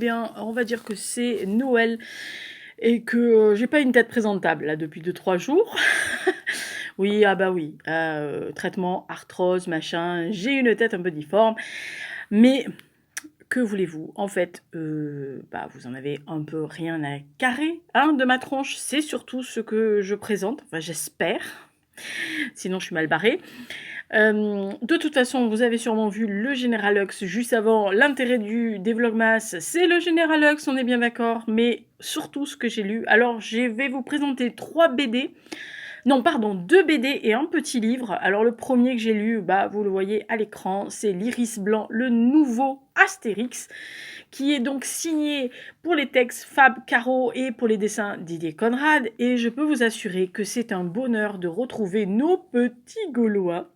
2021, on va dire que c'est Noël et que j'ai pas une tête présentable là depuis 2-3 jours. Oui, ah bah oui, traitement, arthrose, machin, j'ai une tête un peu difforme, mais que voulez-vous? En fait, bah, vous en avez un peu rien à carrer, hein, de ma tronche. C'est surtout ce que je présente, enfin j'espère, sinon je suis mal barrée. De toute façon, vous avez sûrement vu le Généralux juste avant. L'intérêt des Vlogmas, c'est le Généralux, on est bien d'accord, mais surtout ce que j'ai lu. Alors, je vais vous présenter 3 BD. Non, pardon, 2 BD et un petit livre. Alors, le premier que j'ai lu, bah, vous le voyez à l'écran, c'est l'Iris Blanc, le nouveau Astérix, qui est donc signé pour les textes Fab Caro et pour les dessins Didier Conrad. Et je peux vous assurer que c'est un bonheur de retrouver nos petits Gaulois.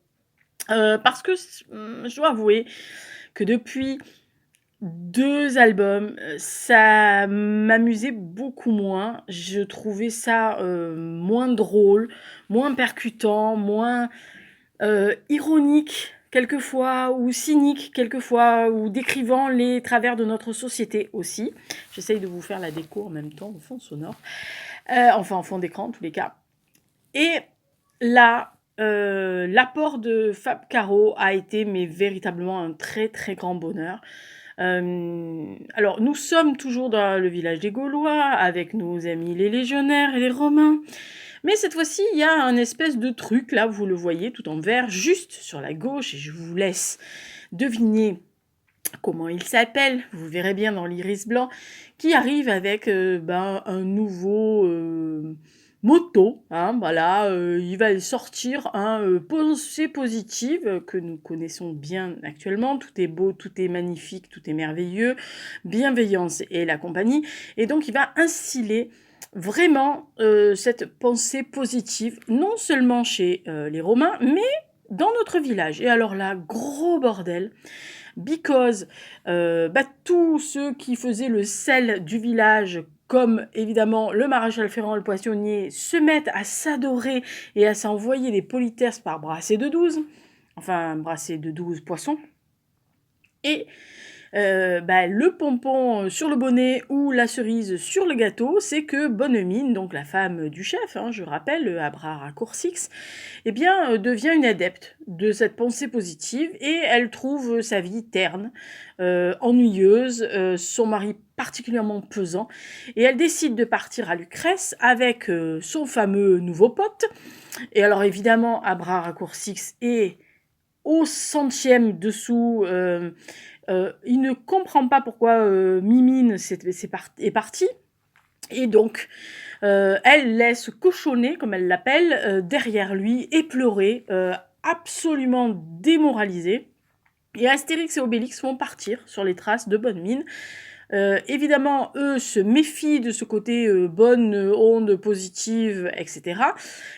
Parce que je dois avouer que depuis 2 albums, ça m'amusait beaucoup moins. Je trouvais ça moins drôle, moins percutant, moins ironique quelquefois, ou cynique quelquefois, ou décrivant les travers de notre société aussi. J'essaye de vous faire la déco en même temps, au fond sonore. Enfin, en fond d'écran, en tous les cas. Et là, l'apport de Fab Caro a été mais véritablement un très très grand bonheur. Alors, nous sommes toujours dans le village des Gaulois, avec nos amis les légionnaires et les Romains. Mais cette fois-ci, il y a un espèce de truc, là, vous le voyez, tout en vert, juste sur la gauche, et je vous laisse deviner comment il s'appelle, vous verrez bien dans l'Iris Blanc, qui arrive avec un nouveau motto, hein, voilà, il va sortir un pensée positive que nous connaissons bien actuellement, tout est beau, tout est magnifique, tout est merveilleux, bienveillance et la compagnie, et donc il va instiller vraiment cette pensée positive, non seulement chez les Romains, mais dans notre village. Et alors là, gros bordel, because tous ceux qui faisaient le sel du village, comme évidemment le maréchal Ferrand, le poissonnier, se mettent à s'adorer et à s'envoyer des politesses par brassée de 12, enfin brassée de 12 poissons, et le pompon sur le bonnet ou la cerise sur le gâteau, c'est que Bonnemine, donc la femme du chef, hein, je rappelle, Abra Raccourcix, devient une adepte de cette pensée positive et elle trouve sa vie terne, ennuyeuse, son mari particulièrement pesant, et elle décide de partir à Lucrèce avec son fameux nouveau pote. Et alors évidemment, Abra Raccourcix est au centième dessous. Il ne comprend pas pourquoi Mimine est partie. Et donc, elle laisse cochonner, comme elle l'appelle, derrière lui, et pleurer, absolument démoralisée. Et Astérix et Obélix vont partir sur les traces de Bonnemine. Évidemment, eux se méfient de ce côté bonne onde positive, etc.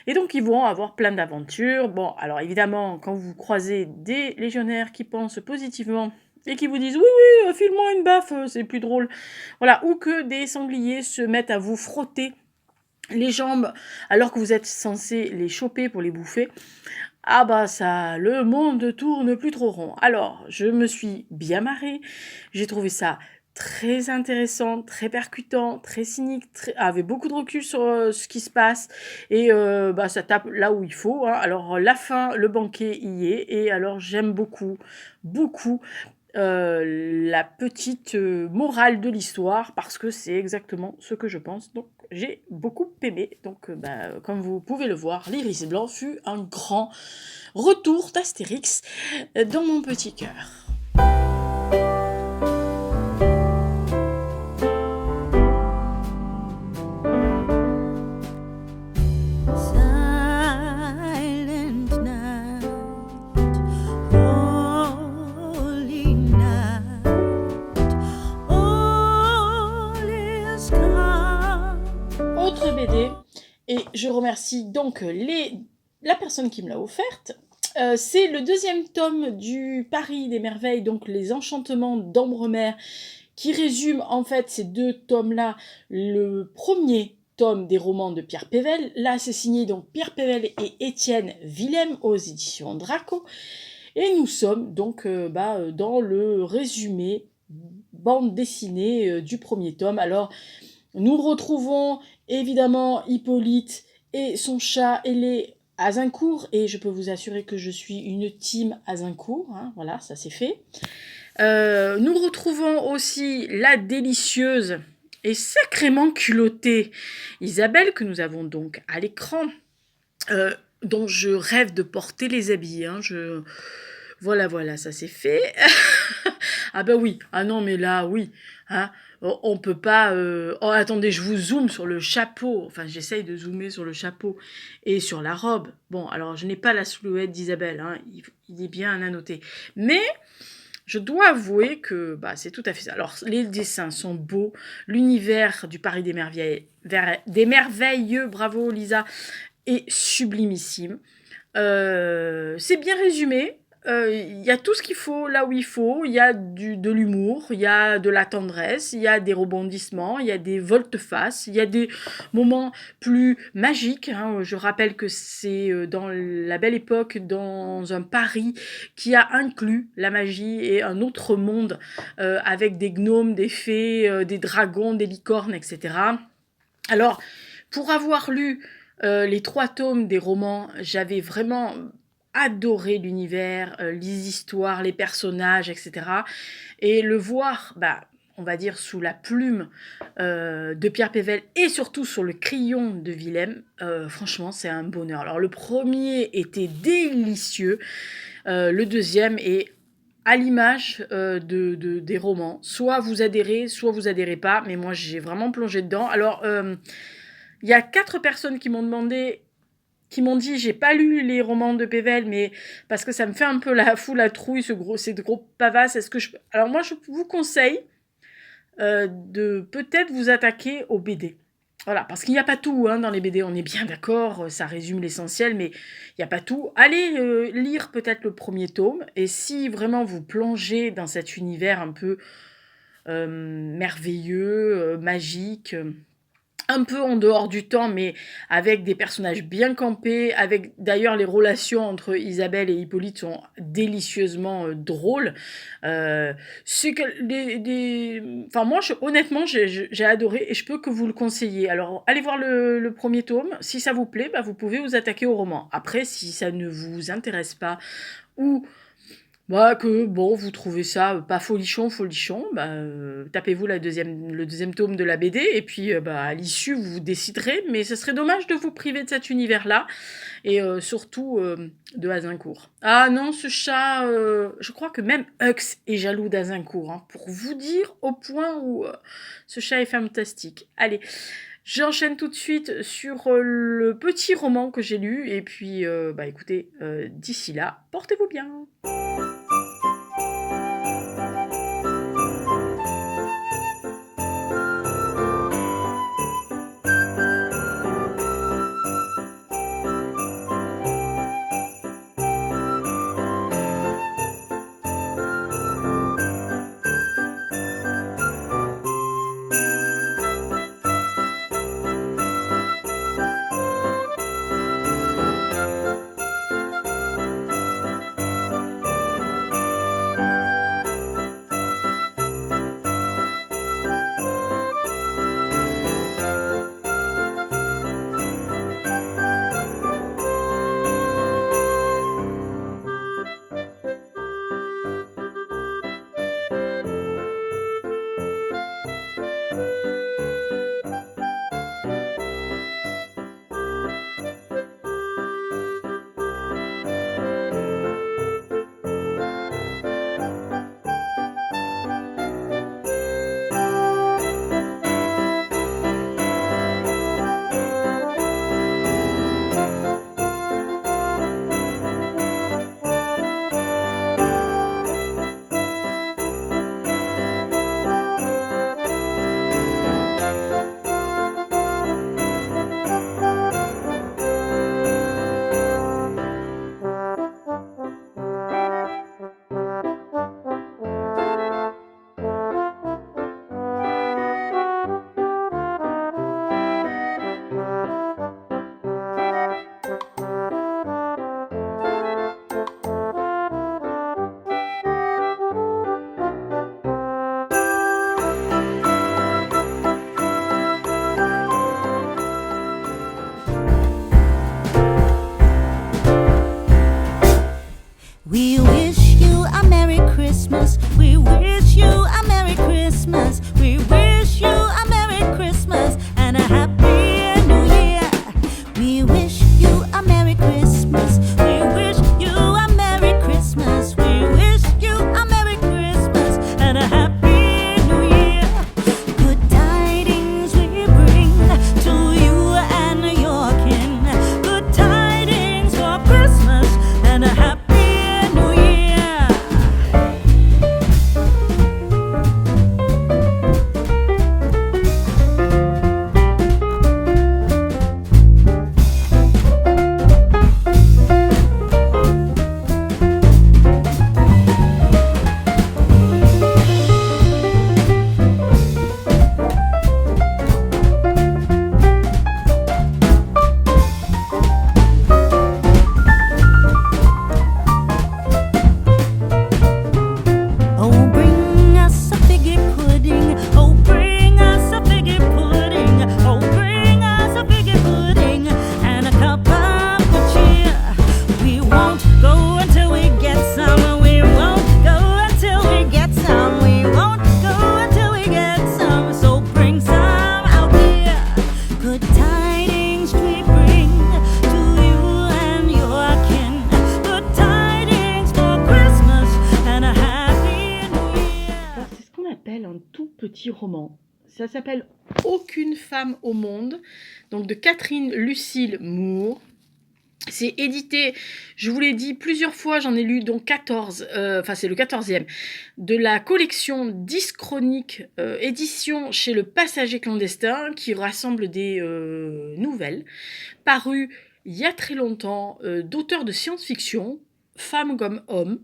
Et donc, ils vont avoir plein d'aventures. Bon, alors évidemment, quand vous croisez des légionnaires qui pensent positivement et qui vous disent « Oui, oui, file-moi une baffe, c'est plus drôle », voilà, ou que des sangliers se mettent à vous frotter les jambes alors que vous êtes censé les choper pour les bouffer, ah bah ça, le monde tourne plus trop rond. Alors, je me suis bien marrée, j'ai trouvé ça très intéressant, très percutant, très cynique, avec beaucoup de recul sur ce qui se passe, et ça tape là où il faut, hein. Alors la fin, le banquet y est, et alors j'aime beaucoup, beaucoup la petite morale de l'histoire, parce que c'est exactement ce que je pense. Donc j'ai beaucoup aimé. Donc comme vous pouvez le voir, l'Iris Blanc fut un grand retour d'Astérix dans mon petit cœur. Autre BD, et je remercie donc la personne qui me l'a offerte. C'est le 2e tome du Paris des Merveilles, donc les Enchantements d'Ambremer, qui résume en fait ces 2 tomes-là, le premier tome des romans de Pierre Pével. Là, c'est signé donc Pierre Pével et Étienne Willem aux éditions Draco. Et nous sommes donc dans le résumé bande dessinée du premier tome. Alors, nous retrouvons évidemment Hippolyte et son chat Ailé Azincourt, et je peux vous assurer que je suis une team Azincourt, hein, voilà, ça c'est fait. Nous retrouvons aussi la délicieuse et sacrément culottée Isabelle, que nous avons donc à l'écran, dont je rêve de porter les habits, hein, voilà, ça c'est fait. Ah ben oui, ah non mais là, oui, hein, on peut pas... Oh, attendez, je vous zoome sur le chapeau, enfin j'essaye de zoomer sur le chapeau et sur la robe. Bon, alors je n'ai pas la silhouette d'Isabelle, hein, il est bien à noter. Mais je dois avouer que bah, c'est tout à fait ça. Alors les dessins sont beaux, l'univers du Paris des merveilleux, bravo Lisa, est sublimissime. C'est bien résumé. Il y a tout ce qu'il faut là où il faut. Il y a de l'humour, il y a de la tendresse, il y a des rebondissements, il y a des volte-face, il y a des moments plus magiques, hein. Je rappelle que c'est dans la Belle Époque, dans un Paris qui a inclus la magie et un autre monde avec des gnomes, des fées, des dragons, des licornes, etc. Alors, pour avoir lu les 3 tomes des romans, j'avais vraiment adoré l'univers, les histoires, les personnages, etc. Et le voir, bah, on va dire, sous la plume de Pierre Pével et surtout sur le crayon de Willem, franchement, c'est un bonheur. Alors, le premier était délicieux, le deuxième est à l'image des romans. Soit vous adhérez pas, mais moi, j'ai vraiment plongé dedans. Alors, il y a 4 personnes qui m'ont demandé, qui m'ont dit, j'ai pas lu les romans de Pével, mais parce que ça me fait un peu la trouille, ces gros pavasses. Alors moi, je vous conseille de peut-être vous attaquer aux BD. Voilà, parce qu'il n'y a pas tout hein, dans les BD, on est bien d'accord, ça résume l'essentiel, mais il n'y a pas tout. Allez lire peut-être le premier tome, et si vraiment vous plongez dans cet univers un peu merveilleux, magique, un peu en dehors du temps, mais avec des personnages bien campés, avec d'ailleurs les relations entre Isabelle et Hippolyte sont délicieusement drôles. C'est que enfin moi honnêtement j'ai adoré et je peux que vous le conseiller. Alors allez voir le premier tome, si ça vous plaît, bah, vous pouvez vous attaquer au roman. Après si ça ne vous intéresse pas ou bah, que bon, vous trouvez ça pas folichon, bah, tapez-vous le deuxième tome de la BD, et puis bah, à l'issue, vous déciderez, mais ce serait dommage de vous priver de cet univers-là, et surtout de Azincourt. Ah non, ce chat, je crois que même Hux est jaloux d'Azincourt, hein, pour vous dire au point où ce chat est fantastique. Allez, j'enchaîne tout de suite sur le petit roman que j'ai lu, et puis, bah écoutez, d'ici là, portez-vous bien. s'appelle un tout petit roman. Ça s'appelle Aucune femme au monde, donc de Catherine Lucille Moore. C'est édité, je vous l'ai dit plusieurs fois, j'en ai lu donc 14, enfin c'est le 14e, de la collection 10 chroniques, édition chez Le Passager clandestin, qui rassemble des nouvelles parues il y a très longtemps, d'auteurs de science-fiction, femmes comme hommes.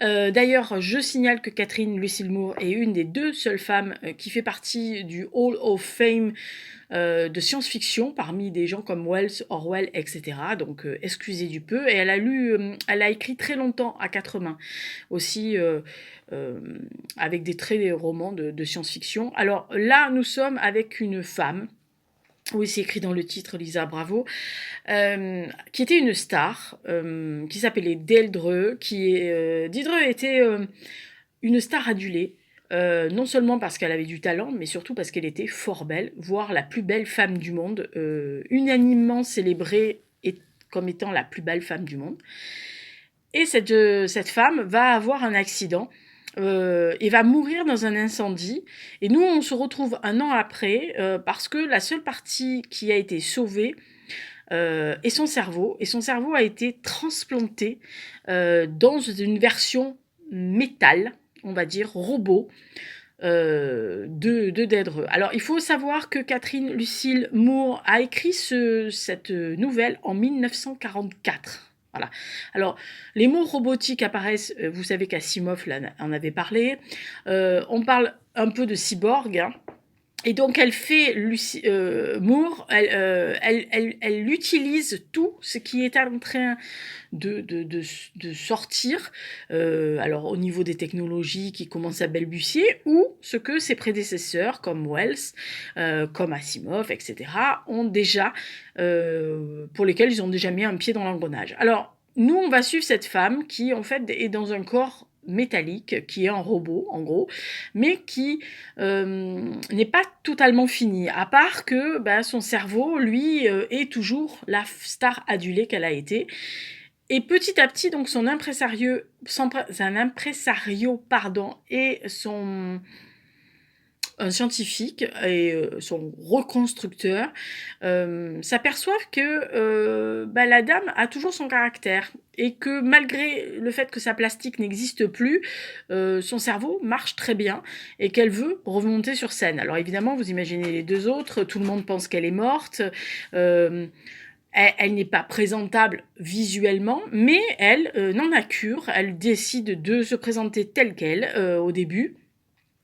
D'ailleurs, je signale que Catherine Lucille Moore est une des 2 seules femmes qui fait partie du Hall of Fame de science-fiction parmi des gens comme Wells, Orwell, etc. Donc excusez du peu. Et elle a écrit très longtemps à 4 mains aussi, avec des traits des romans de science-fiction. Alors là, nous sommes avec une femme. Oui, c'est écrit dans le titre, Lisa Bravo, qui était une star, qui s'appelait Deirdre, Deirdre était une star adulée, non seulement parce qu'elle avait du talent, mais surtout parce qu'elle était fort belle, voire la plus belle femme du monde, unanimement célébrée comme étant la plus belle femme du monde. Et cette femme va avoir un accident et va mourir dans un incendie. Et nous, on se retrouve un an après parce que la seule partie qui a été sauvée est son cerveau. Et son cerveau a été transplanté dans une version métal, on va dire, robot, de Deirdre. Alors, il faut savoir que Catherine Lucille Moore a écrit cette nouvelle en 1944. Voilà. Alors, les mots robotiques apparaissent, vous savez qu'Asimov en avait parlé. On parle un peu de cyborg, hein. Et donc, elle fait, Moore, elle utilise tout ce qui est en train de sortir, alors au niveau des technologies qui commencent à balbutier, ou ce que ses prédécesseurs, comme Wells, comme Asimov, etc., ont déjà, pour lesquels ils ont déjà mis un pied dans l'engrenage. Alors, nous, on va suivre cette femme qui, en fait, est dans un corps métallique, qui est un robot, en gros, mais qui n'est pas totalement fini, à part que son cerveau, lui, est toujours la star adulée qu'elle a été. Et petit à petit, donc, son impresario, et un scientifique et son reconstructeur s'aperçoivent que la dame a toujours son caractère et que malgré le fait que sa plastique n'existe plus, son cerveau marche très bien et qu'elle veut remonter sur scène. Alors évidemment, vous imaginez les 2 autres, tout le monde pense qu'elle est morte, elle n'est pas présentable visuellement, mais elle n'en a cure, elle décide de se présenter telle qu'elle au début,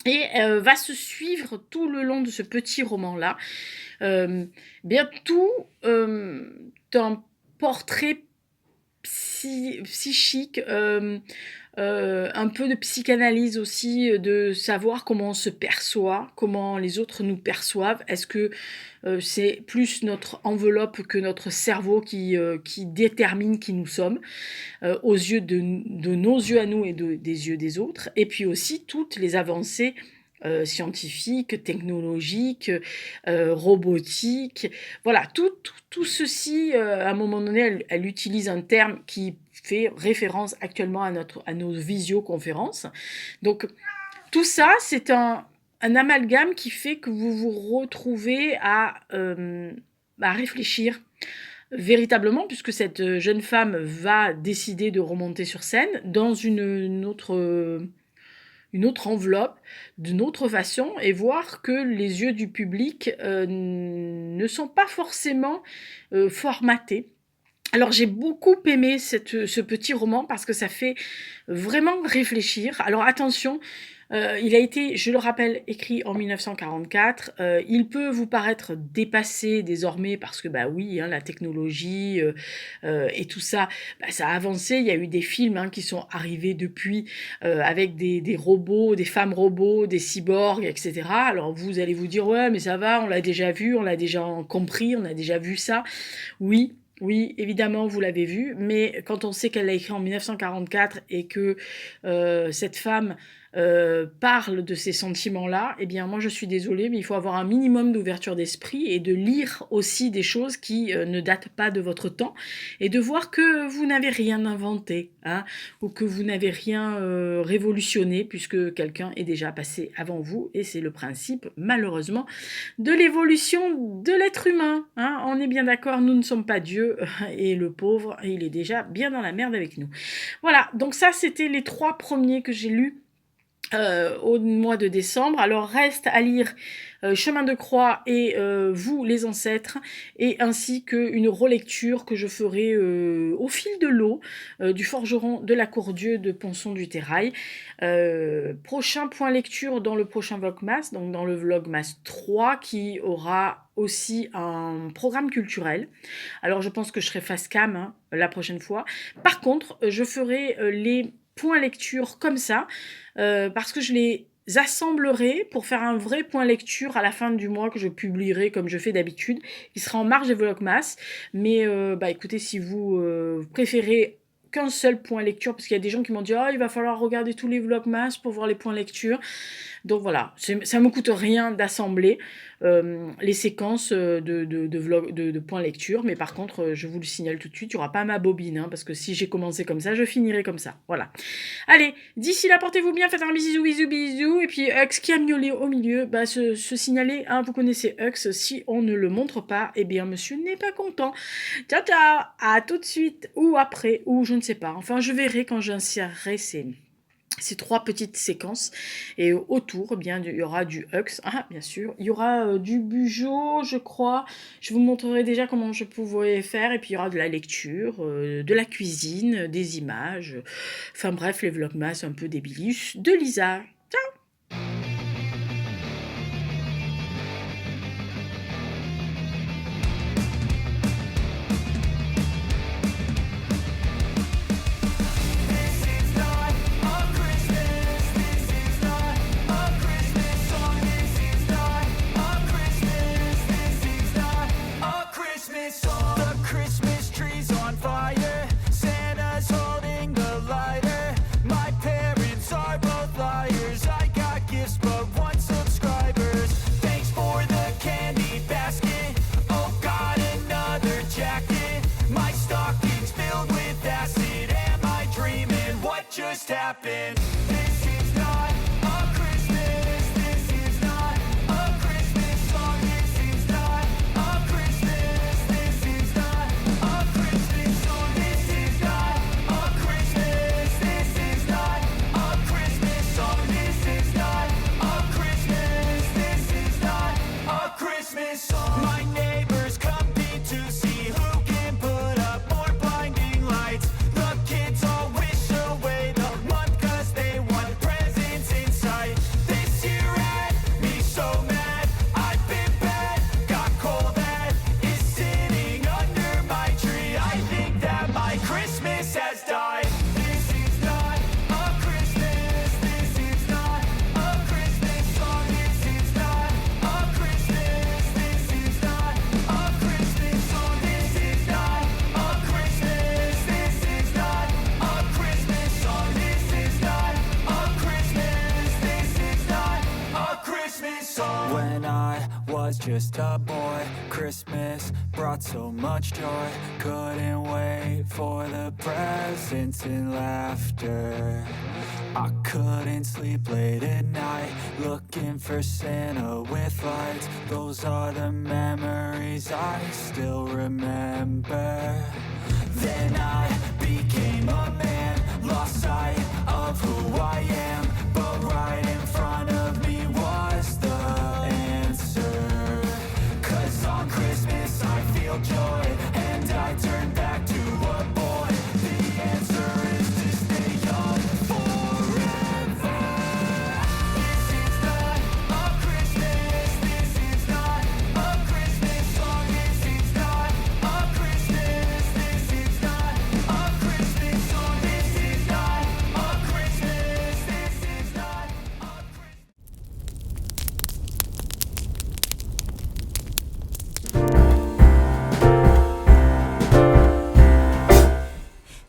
et va se suivre tout le long de ce petit roman-là. Bien tout un portrait psychique, un peu de psychanalyse aussi, de savoir comment on se perçoit, comment les autres nous perçoivent. Est-ce que c'est plus notre enveloppe que notre cerveau qui détermine qui nous sommes, aux yeux de nos yeux à nous et des yeux des autres, et puis aussi toutes les avancées scientifiques, technologiques, robotiques, voilà, tout ceci, à un moment donné, elle utilise un terme qui fait référence actuellement à nos visioconférences. Donc, tout ça, c'est un amalgame qui fait que vous vous retrouvez à réfléchir véritablement, puisque cette jeune femme va décider de remonter sur scène dans une autre enveloppe, d'une autre façon, et voir que les yeux du public ne sont pas forcément formatés. Alors j'ai beaucoup aimé ce petit roman parce que ça fait vraiment réfléchir. Alors attention, il a été, je le rappelle, écrit en 1944. Il peut vous paraître dépassé désormais parce que oui, hein, la technologie et tout ça, ça a avancé. Il y a eu des films qui sont arrivés depuis avec des robots, des femmes robots, des cyborgs, etc. Alors vous allez vous dire ouais, mais ça va, on l'a déjà vu, on l'a déjà compris, on a déjà vu ça. Oui. Oui, évidemment, vous l'avez vu, mais quand on sait qu'elle l'a écrit en 1944 et que cette femme parle de ces sentiments-là, eh bien moi je suis désolée, mais il faut avoir un minimum d'ouverture d'esprit et de lire aussi des choses qui ne datent pas de votre temps et de voir que vous n'avez rien inventé, hein, ou que vous n'avez rien révolutionné puisque quelqu'un est déjà passé avant vous et c'est le principe malheureusement de l'évolution de l'être humain, hein. On est bien d'accord, nous ne sommes pas Dieu et le pauvre, il est déjà bien dans la merde avec nous. Voilà, donc ça c'était les 3 premiers que j'ai lus au mois de décembre. Alors reste à lire Chemin de croix et Vous les ancêtres, et ainsi qu'une relecture que je ferai au fil de l'eau du forgeron de la Cour-Dieu de Ponson du Terrail. Prochain point lecture dans le prochain Vlogmas, donc dans le Vlogmas 3 qui aura aussi un programme culturel. Alors je pense que je serai face cam hein, la prochaine fois. Par contre, je ferai les points lecture comme ça, parce que je les assemblerai pour faire un vrai point lecture à la fin du mois que je publierai comme je fais d'habitude. Il sera en marge des Vlogmas, mais écoutez, si vous préférez qu'un seul point lecture, parce qu'il y a des gens qui m'ont dit « Oh, il va falloir regarder tous les Vlogmas pour voir les points lecture ». Donc voilà, ça ne me coûte rien d'assembler les séquences de points lecture, mais par contre, je vous le signale tout de suite, il n'y aura pas ma bobine, hein, parce que si j'ai commencé comme ça, je finirai comme ça. Voilà. Allez, d'ici là, portez-vous bien, faites un bisou, bisou, bisou, et puis Hux qui a miaulé au milieu, se signaler, hein, vous connaissez Hux, si on ne le montre pas, eh bien monsieur n'est pas content. Ciao, ciao, à tout de suite, ou après, ou je ne sais pas, enfin je verrai quand j'insérerai ces 3 petites séquences, et autour, eh bien, il y aura du Hux, bien sûr, il y aura du Bugeaud, je crois, je vous montrerai déjà comment je pouvais faire, et puis il y aura de la lecture, de la cuisine, des images, enfin bref, les vlogmas un peu débilis de Lisa. Ciao. The Christmas tree's on fire, Santa's holding the lighter, my parents are both liars, I got gifts but 1 subscribers, thanks for the candy basket, oh got another jacket, my stocking's filled with acid, am I dreaming, what just happened? This is not a Christmas, this is not a Christmas song, this is not a Christmas, this is not a Christmas song, this is not a Christmas, this is not a Christmas song, this is not a Christmas, this is not a Christmas song. My neighbors compete to see who can put up more blinding lights. The kids all wish away the month 'cause they want presents in sight. This year had me so mad, I've been bad, got coal that is sitting under my tree. I think that my Christmas has died. This is not a Christmas, this is not a Christmas song, this is not a Christmas, this is not a Christmas song, this is not a Christmas, this is not a Christmas song, this is not a Christmas, this is not a Christmas song. When I was just a boy, Christmas brought so much joy, couldn't wait for the presents and laughter. I couldn't sleep late at night, looking for Santa with lights. Those are the memories I still remember. Then I became a man, lost sight of who I am, but right in front of me was the answer. 'Cause on Christmas I feel joy, and I turn back to a boy. The answer is to stay young forever. This is not a Christmas, this is not a Christmas song, this is not a Christmas, this is not a Christmas song, this is not a Christmas, this is not a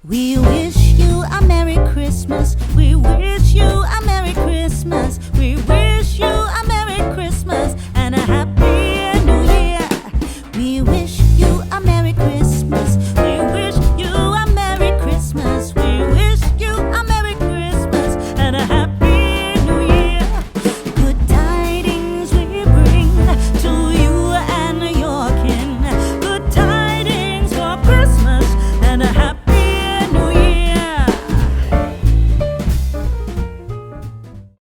We wish you a Merry Christmas. We wish